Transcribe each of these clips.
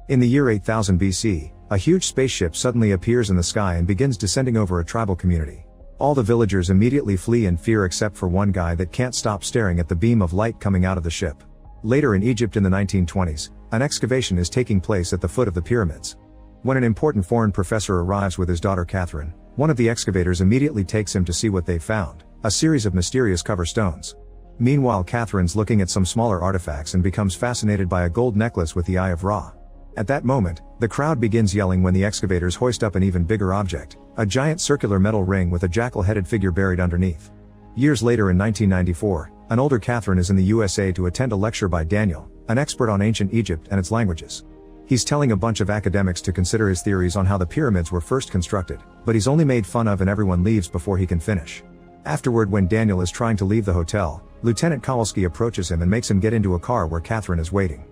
In the year 8000 BC, a huge spaceship suddenly appears in the sky and begins descending over a tribal community. All the villagers immediately flee in fear except for one guy that can't stop staring at the beam of light coming out of the ship. Later in Egypt in the 1920s, an excavation is taking place at the foot of the pyramids. When an important foreign professor arrives with his daughter Catherine, one of the excavators immediately takes him to see what they've found, a series of mysterious cover stones. Meanwhile, Catherine's looking at some smaller artifacts and becomes fascinated by a gold necklace with the Eye of Ra. At that moment, the crowd begins yelling when the excavators hoist up an even bigger object, a giant circular metal ring with a jackal-headed figure buried underneath. Years later in 1994, an older Catherine is in the USA to attend a lecture by Daniel, an expert on ancient Egypt and its languages. He's telling a bunch of academics to consider his theories on how the pyramids were first constructed, but he's only made fun of and everyone leaves before he can finish. Afterward, when Daniel is trying to leave the hotel, Lieutenant Kowalski approaches him and makes him get into a car where Catherine is waiting.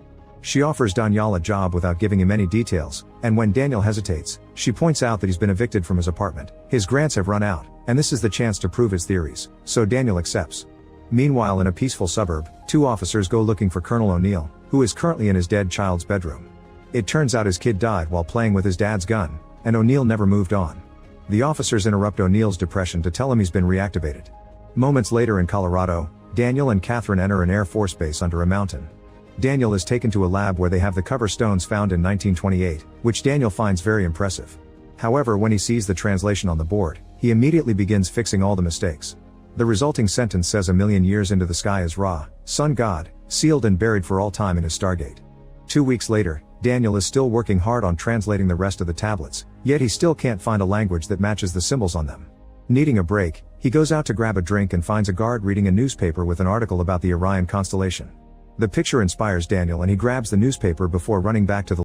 She offers Daniel a job without giving him any details, and when Daniel hesitates, she points out that he's been evicted from his apartment, his grants have run out, and this is the chance to prove his theories, so Daniel accepts. Meanwhile, in a peaceful suburb, two officers go looking for Colonel O'Neill, who is currently in his dead child's bedroom. It turns out his kid died while playing with his dad's gun, and O'Neill never moved on. The officers interrupt O'Neill's depression to tell him he's been reactivated. Moments later in Colorado, Daniel and Catherine enter an Air Force base under a mountain. Daniel is taken to a lab where they have the cover stones found in 1928, which Daniel finds very impressive. However, when he sees the translation on the board, he immediately begins fixing all the mistakes. The resulting sentence says 1,000,000 years into the sky is Ra, sun god, sealed and buried for all time in his Stargate. 2 weeks later, Daniel is still working hard on translating the rest of the tablets, yet he still can't find a language that matches the symbols on them. Needing a break, he goes out to grab a drink and finds a guard reading a newspaper with an article about the Orion constellation. The picture inspires Daniel and he grabs the newspaper before running back to the